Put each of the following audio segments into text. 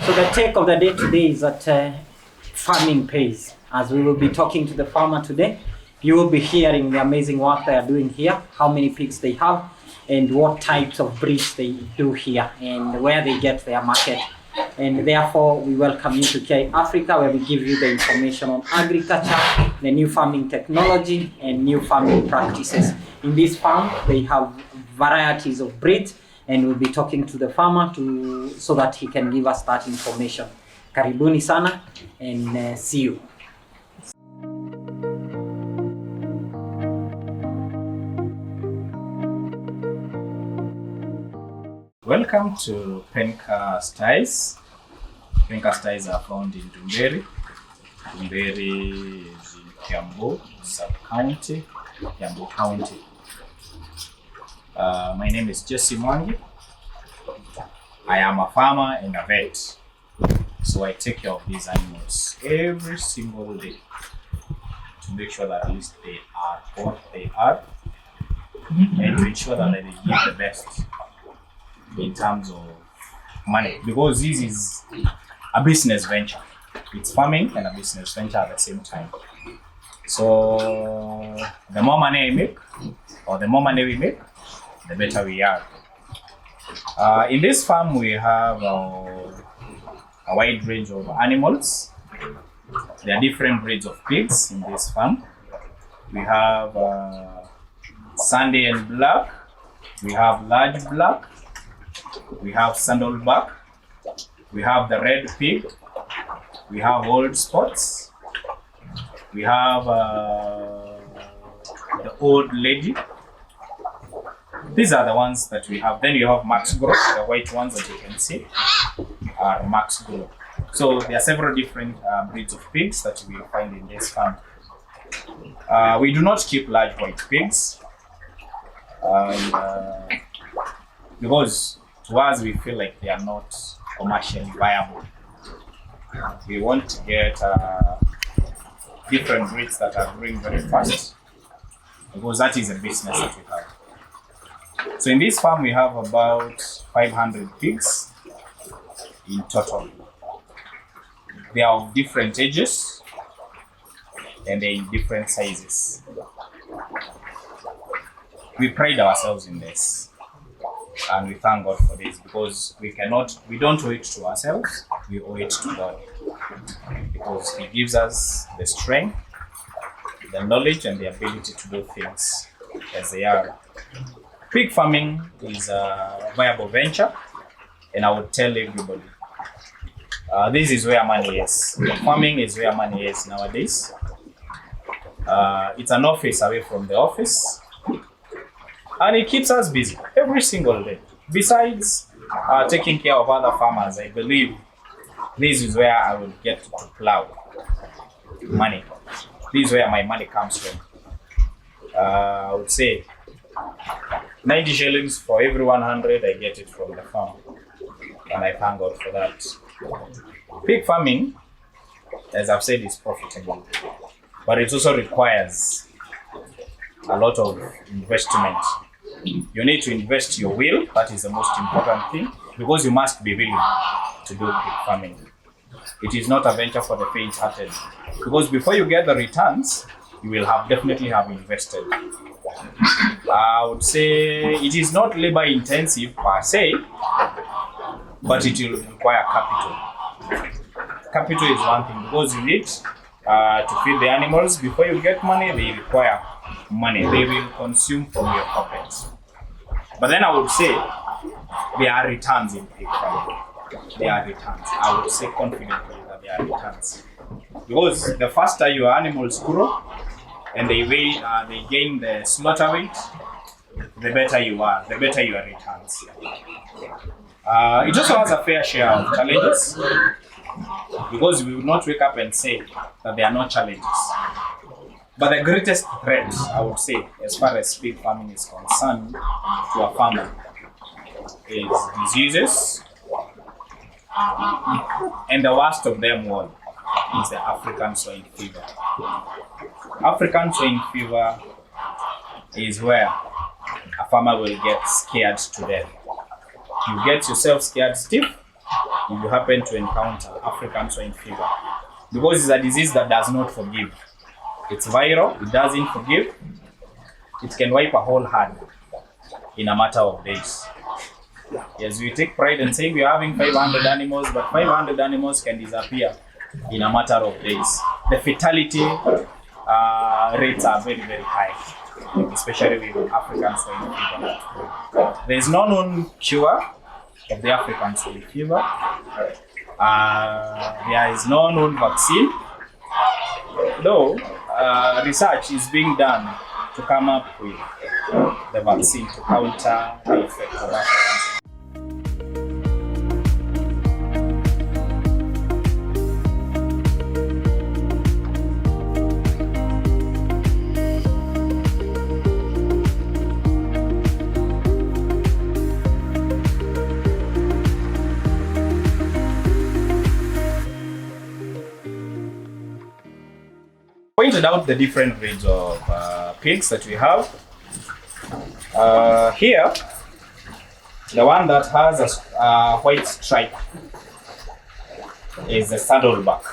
So the take of the day today is that farming pays. As we will be talking to the farmer today, you will be hearing the amazing work they are doing here, how many pigs they have, and what types of breeds they do here, and where they get their market. And therefore, we welcome you to Kiai Africa, where we give you the information on agriculture, the new farming technology, and new farming practices. In this farm, they have varieties of breeds, and we'll be talking to the farmer so that he can give us that information. Karibuni sana, and see you. Welcome to Penka styes. Penka styes are found in Dumberi. Dumberi is in Kiambu sub-county, Kiambu County. My name is Jesse Mwangi. I am a farmer and a vet. So I take care of these animals every single day to make sure that at least they are what they are and to ensure that they give the best in terms of money, because this is a business venture. It's farming and a business venture at the same time. So the more money I make, or the more money we make, the better we are. In this farm, we have a wide range of animals. There are different breeds of pigs in this farm. We have Sunday and black. We have large black. We have sandalback. We have the red pig. We have old spots. We have the old lady. These are the ones that we have. Then you have Max Grow. The white ones that you can see are Max Grow. So there are several different breeds of pigs that we find in this farm. We do not keep large white pigs because to us we feel like they are not commercially viable. We want to get different breeds that are growing very fast, because that is a business that we have. So in this farm we have about 500 pigs in total. They are of different ages and they're in different sizes. We pride ourselves in this and we thank God for this, because we don't owe it to ourselves, we owe it to God, because He gives us the strength, the knowledge and the ability to do things as they are. Pig farming is a viable venture, and I would tell everybody, this is where money is. Farming is where money is nowadays. It's an office away from the office, and it keeps us busy every single day. Besides taking care of other farmers, I believe this is where I will get to plow money. This is where my money comes from. I would say 90 shillings for every 100 I get it from the farm, and I thank God for that. Pig farming, as I've said, is profitable, but it also requires a lot of investment. You need to invest your will. That is the most important thing, because you must be willing to do pig farming. It is not a venture for the faint-hearted, because before you get the returns, you will definitely have invested. I would say it is not labor intensive per se, but it will require capital. Capital is one thing, because you need to feed the animals. Before you get money, they require money. They will consume from your pockets. But then I would say there are returns in pig farming. There are returns. I would say confidently that there are returns, because the faster your animals grow and they gain the slaughter weight, the better you are, the better your returns. It also has a fair share of challenges, because we will not wake up and say that there are no challenges. But the greatest threat, I would say, as far as pig farming is concerned to a farmer, is diseases, and the worst of them all is the African swine fever. African swine fever is where a farmer will get scared to death. You get yourself scared stiff, if you happen to encounter African swine fever, because it's a disease that does not forgive. It's viral, it doesn't forgive. It can wipe a whole herd in a matter of days. Yes, we take pride in saying we are having 500 animals, but 500 animals can disappear in a matter of days. The fatality rates are very, very high, especially with African swine fever. There is no known cure of the African swine fever. There is no known vaccine, though research is being done to come up with the vaccine to counter the effect of African swine fever. Pointed out the different breeds of pigs that we have. Here, the one that has a white stripe is the saddleback.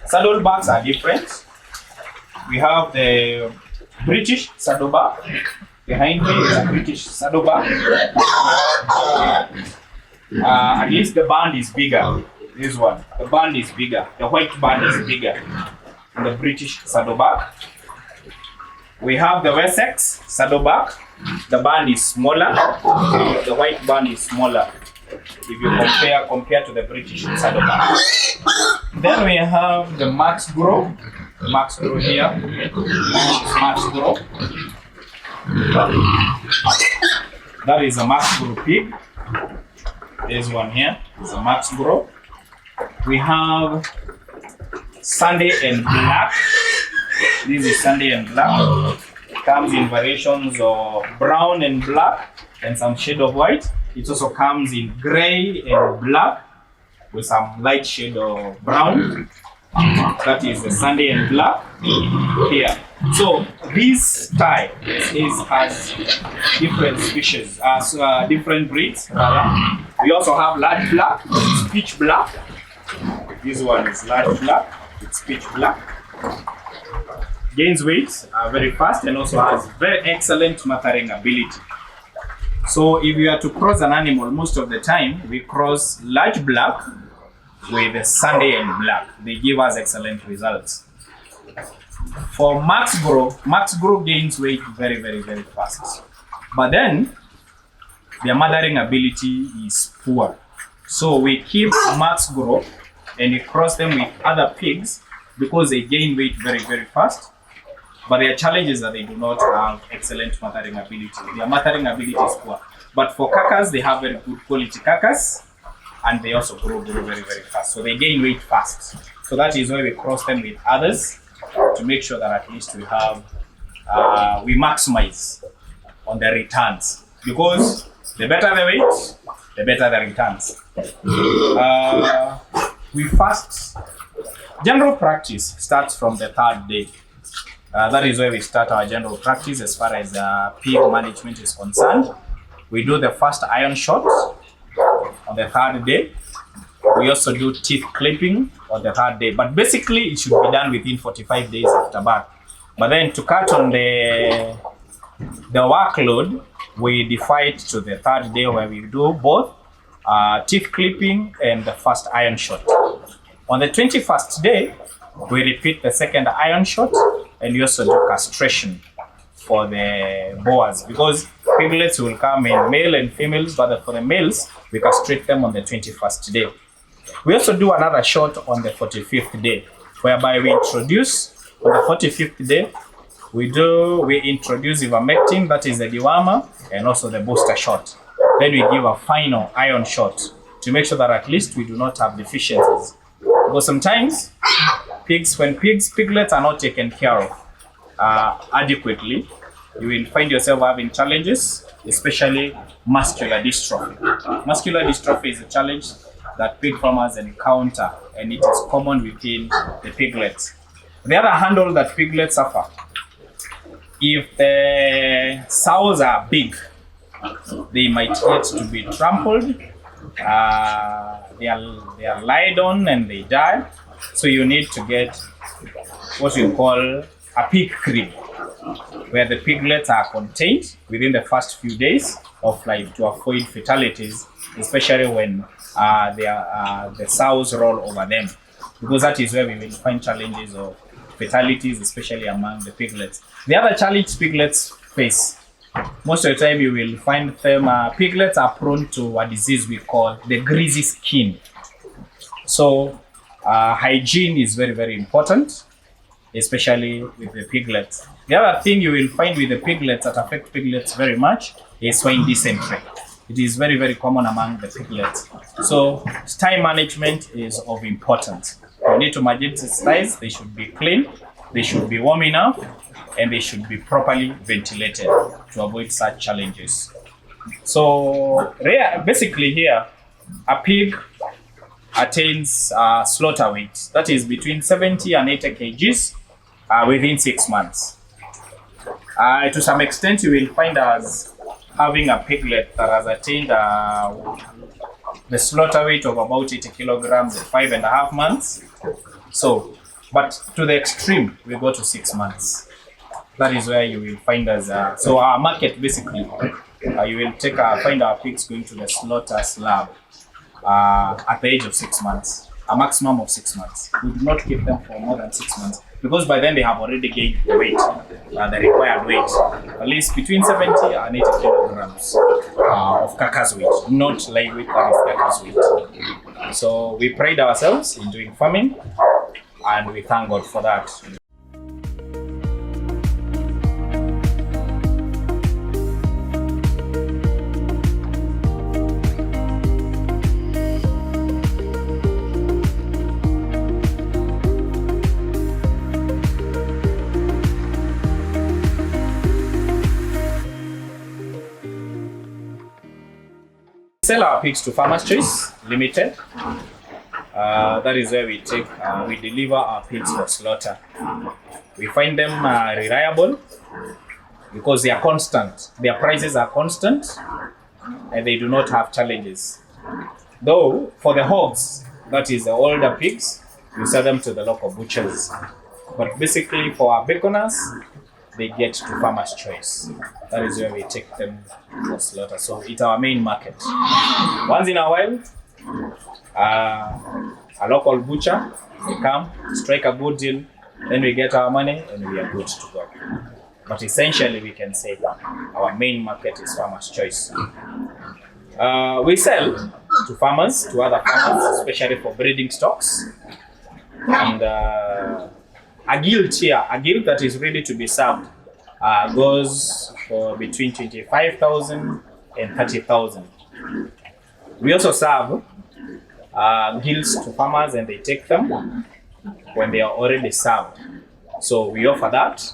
Saddlebacks are different. We have the British saddleback. Behind me is a British saddleback. At least the band is bigger. This one, the band is bigger. The white band is bigger. The British saddleback. We have the Wessex saddleback. The band is smaller. The white band is smaller if you compare to the British saddleback. Then we have the Maxborough. The Maxborough here. Maxborough. That is a Maxborough pig. This one here is a Maxborough. We have Sunday and Black. This is Sunday and Black. It comes in variations of brown and black and some shade of white. It also comes in gray and black with some light shade of brown. That is the Sunday and Black here. So this type has different species, different breeds rather. We also have large black, pitch black. This one is large black. It's pitch black. Gains weight very fast and also has very excellent mothering ability. So if you are to cross an animal, most of the time we cross large black with the Sunday and Black. They give us excellent results. For Maxborough gains weight very, very, very fast. But then their mothering ability is poor. So we keep Maxborough and we cross them with other pigs because they gain weight very, very fast. But their challenge is that they do not have excellent mothering ability. Their mothering ability is poor. But for carcass, they have very good quality carcass and they also grow very, very fast. So they gain weight fast. So that is why we cross them with others to make sure that at least we have, we maximize on the returns. Because the better the weight, the better the returns. General practice starts from the third day. That is where we start our general practice as far as pig management is concerned. We do the first iron shot on the third day. We also do teeth clipping on the third day. But basically, it should be done within 45 days after birth. But then to cut on the workload, we defer it to the third day where we do both teeth clipping and the first iron shot. On the 21st day, we repeat the second iron shot and we also do castration for the boas because piglets will come in male and females, but for the males, we castrate them on the 21st day. We also do another shot on the 45th day, whereby we introduce, on the 45th day, we introduce ivermectin, that is the dewormer, and also the booster shot. Then we give a final iron shot to make sure that at least we do not have deficiencies. Because sometimes when piglets are not taken care of adequately, you will find yourself having challenges, especially muscular dystrophy. Muscular dystrophy is a challenge that pig farmers encounter, and it is common within the piglets. The other handle that piglets suffer, if the sows are big, they might get to be trampled. they are lied on and they die. So you need to get what you call a pig crib, where the piglets are contained within the first few days of life to avoid fatalities, especially when the sows roll over them, because that is where we will find challenges of fatalities, especially among the piglets. The other challenge piglets face, most of the time you will find them, piglets are prone to a disease we call the greasy skin. So hygiene is very, very important, especially with the piglets. The other thing you will find with the piglets that affect piglets very much is swine dysentery. It is very, very common among the piglets. So sty management is of importance. You need to manage the sties. They should be clean, they should be warm enough, and they should be properly ventilated to avoid such challenges. So basically here, a pig attains slaughter weight that is between 70 and 80 kgs within 6 months. To some extent, you will find us having a piglet that has attained the slaughter weight of about 80 kilograms at 5.5 months. So, but to the extreme, we go to 6 months. That is where you will find us. So our market basically, you will find our pigs going to the slaughter slab at the age of 6 months, a maximum of 6 months. We do not keep them for more than 6 months, because by then they have already gained the weight, the required weight, at least between 70 and 80 kilograms of carcass weight, not live weight, that is carcass weight. So we pride ourselves in doing farming, and we thank God for that. Sell our pigs to Farmers Choice Limited. That is where we deliver our pigs for slaughter. We find them reliable because they are constant. Their prices are constant and they do not have challenges. Though for the hogs, that is the older pigs, we sell them to the local butchers. But basically for our baconers, they get to Farmers Choice. That is where we take them for slaughter. So it's our main market. Once in a while, a local butcher, they come, strike a good deal, then we get our money and we are good to go. But essentially we can say that our main market is Farmers Choice. We sell to farmers, to other farmers, especially for breeding stocks. And a gilt here, a gilt that is ready to be served, goes for between 25,000 and 30,000. We also serve gilts to farmers and they take them when they are already served. So we offer that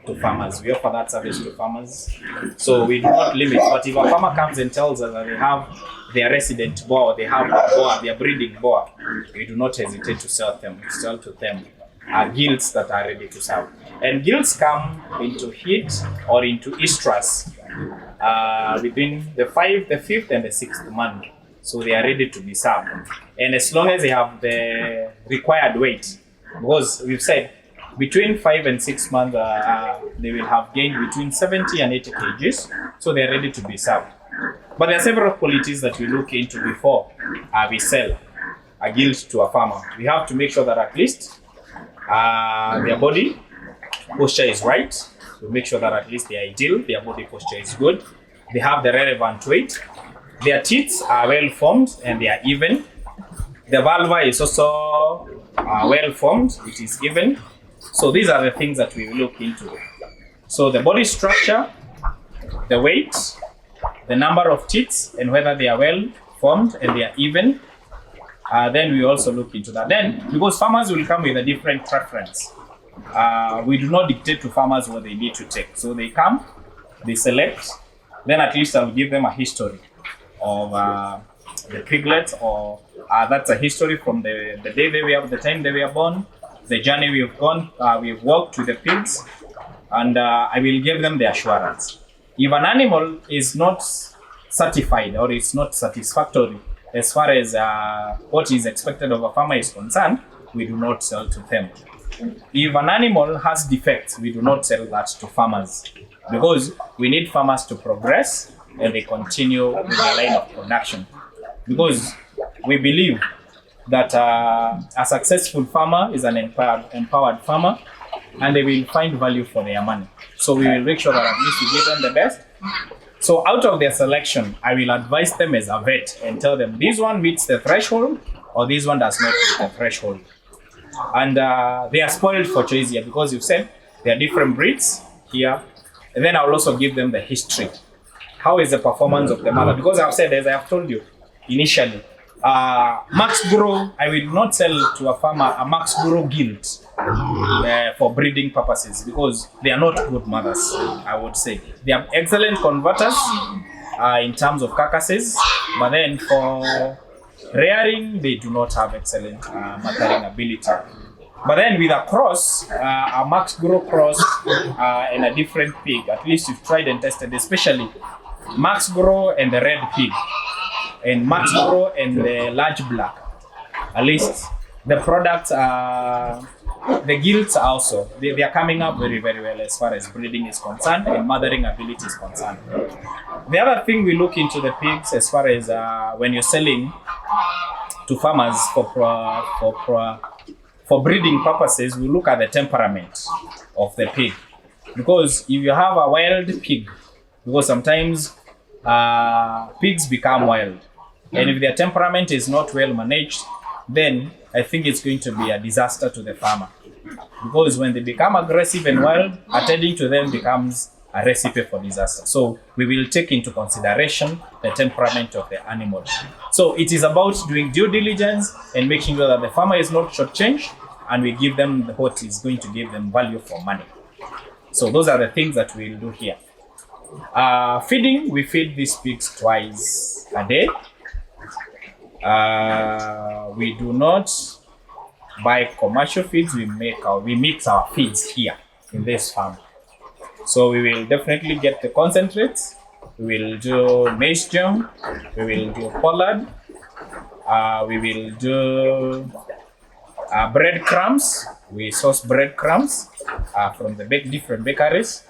to farmers. We offer that service to farmers. So we do not limit. But if a farmer comes and tells us that they have their resident boar, they have a boar, their breeding boar, we do not hesitate to sell to them gilts that are ready to serve. And gilts come into heat or into estrus within the 5th and the 6th month. So they are ready to be served. And as long as they have the required weight, because we've said between 5 and 6 months, they will have gained between 70 and 80 kgs. So they are ready to be served. But there are several qualities that we look into before we sell a gilt to a farmer. We have to make sure that at least their body posture is right. We make sure that at least they are ideal, their body posture is good. They have the relevant weight. Their teeth are well formed and they are even. The vulva is also well formed, it is even. So these are the things that we look into. So the body structure, the weight, the number of teeth, and whether they are well formed and they are even. Then we also look into that. Then, because farmers will come with a different preference, we do not dictate to farmers what they need to take. So they come, they select, then at least I'll give them a history of the piglets, or that's a history from the day the time they were born, the journey we've gone, we've walked with the pigs, and I will give them the assurance. If an animal is not certified or is not satisfactory as far as what is expected of a farmer is concerned, we do not sell to them. If an animal has defects, we do not sell that to farmers, because we need farmers to progress and they continue with the line of production. Because we believe that a successful farmer is an empowered farmer, and they will find value for their money. So we will make sure that at least we give them the best. So out of their selection, I will advise them as a vet and tell them this one meets the threshold or this one does not meet the threshold. And they are spoiled for choice here, because you've said there are different breeds here. And then I will also give them the history. How is the performance of the mother? Because I've said, as I have told you initially, max grow, I will not sell to a farmer a max grow guild for breeding purposes, because they are not good mothers, I would say. They are excellent converters in terms of carcasses, but then for rearing, they do not have excellent mothering ability. But then with a cross, a max grow cross and a different pig, at least you've tried and tested, especially max grow and the red pig, and max grow and the large black. At least the products the guilds also, they are coming up very, very well as far as breeding is concerned and mothering ability is concerned. The other thing we look into the pigs as far as when you're selling to farmers for breeding purposes, we look at the temperament of the pig. Because if you have a wild pig, because sometimes pigs become wild, and if their temperament is not well managed, then I think it's going to be a disaster to the farmer. Because when they become aggressive and wild, attending to them becomes a recipe for disaster. So we will take into consideration the temperament of the animal. So it is about doing due diligence and making sure that the farmer is not shortchanged, and we give them what is going to give them value for money. So those are the things that we'll do here. Feeding, we feed these pigs twice a day. We do not buy commercial feeds. We mix our feeds here in this farm. So we will definitely get the concentrates. We will do maize germ. We will do pollard. We will do breadcrumbs. We source breadcrumbs from the different bakeries.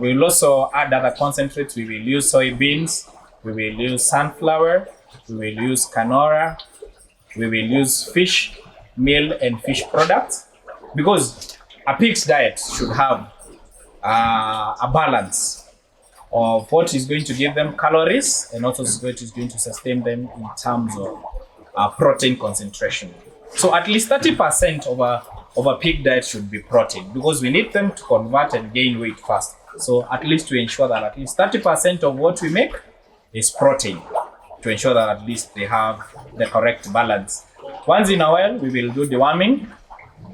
We will also add other concentrates. We will use soybeans. We will use sunflower. We will use canola. We will use fish meal and fish products, because a pig's diet should have a balance of what is going to give them calories and also what is going to sustain them in terms of protein concentration. So at least 30% of a pig diet should be protein, because we need them to convert and gain weight fast. So at least to ensure that at least 30% of what we make is protein, to ensure that at least they have the correct balance. Once in a while, we will do deworming.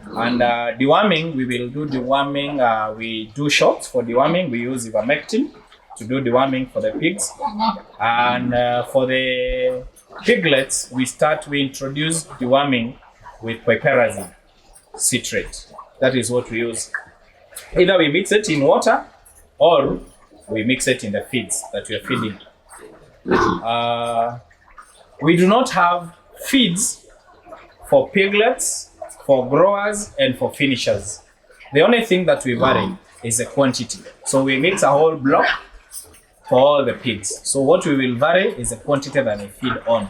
And deworming, we will do deworming. We do shots for deworming. We use ivermectin to do deworming for the pigs. And for the piglets, we introduce deworming with piperazine citrate. That is what we use. Either we mix it in water or we mix it in the feeds that we are feeding. We do not have feeds for piglets, for growers, and for finishers. The only thing that we vary is the quantity. So we mix a whole block for all the pigs. So what we will vary is the quantity that we feed on.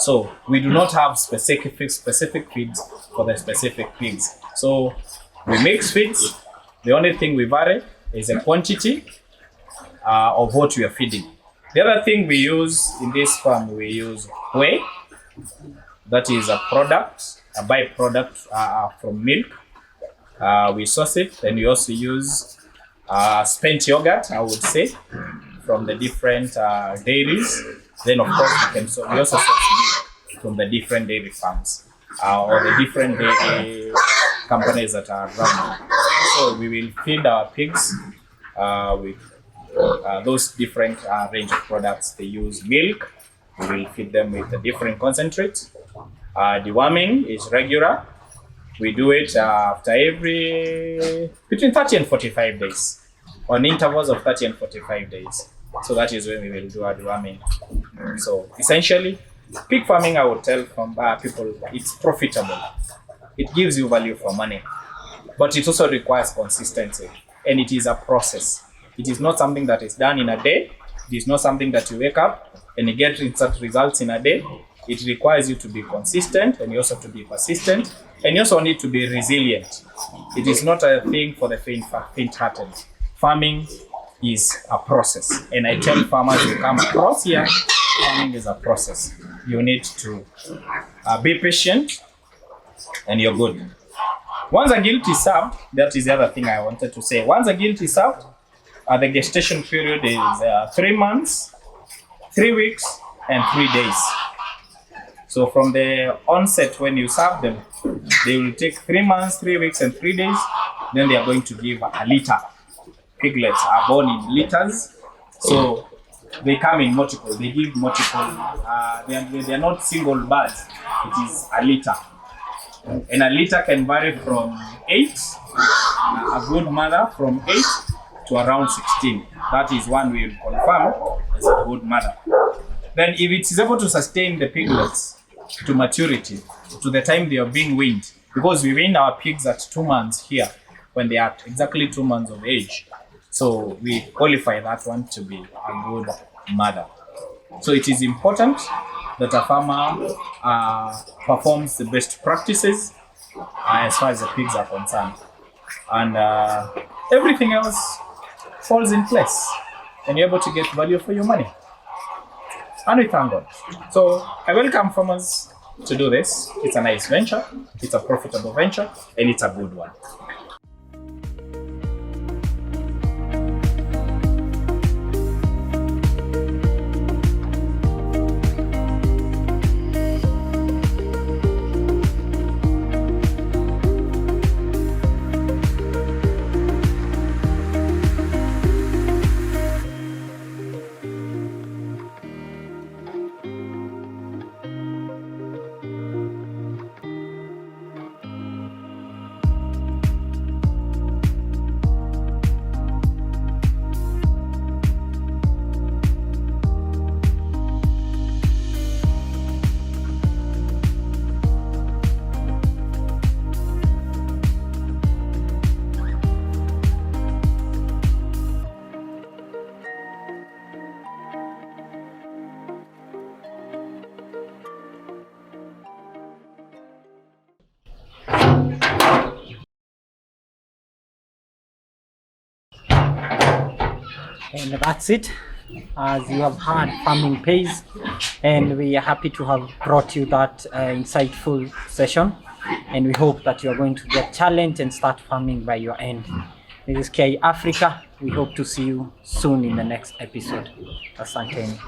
So we do not have specific feeds for the specific pigs. So we mix feeds. The only thing we vary is the quantity of what we are feeding. The other thing we use in this farm, we use whey. That is a product, a byproduct from milk. We source it, and we also use spent yogurt, I would say, from the different dairies. Then, of course, we also source milk from the different dairy farms or the different dairy companies that are around. So we will feed our pigs with those different range of products. They use milk. We will feed them with a different concentrate. Deworming is regular. We do it after between 30 and 45 days, on intervals of 30 and 45 days. So that is when we will do our deworming. So essentially, pig farming, I would tell from people, it's profitable. It gives you value for money, but it also requires consistency, and it is a process. It is not something that is done in a day. It is not something that you wake up and you get instant results in a day. It requires you to be consistent, and you also have to be persistent, and you also need to be resilient. It is not a thing for the faint-hearted. Farming is a process, and I tell farmers who come across here, farming is a process. You need to be patient, and you're good. Once a guilt is served, that is the other thing I wanted to say. Once a guilt is served, the gestation period is 3 months, 3 weeks, and 3 days. So from the onset, when you serve them, they will take 3 months, 3 weeks, and 3 days. Then they are going to give a litter. Piglets are born in litters, so they come in multiple. They give multiple. They are not single birds. It is a litter, and a litter can vary from 8, a good mother, from 8 to around 16. That is one we will confirm as a good mother. Then if it is able to sustain the piglets to maturity, to the time they are being weaned, because we wean our pigs at 2 months here, when they are exactly 2 months of age. So we qualify that one to be a good mother. So it is important that a farmer performs the best practices as far as the pigs are concerned. And everything else falls in place, and you're able to get value for your money. And we thank God. So I welcome farmers to do this. It's a nice venture, it's a profitable venture, and it's a good one. And that's it. As you have heard, farming pays, and we are happy to have brought you that insightful session, and we hope that you are going to get challenged and start farming by your end. This is Kiai Africa. We hope to see you soon in the next episode. Asanteni.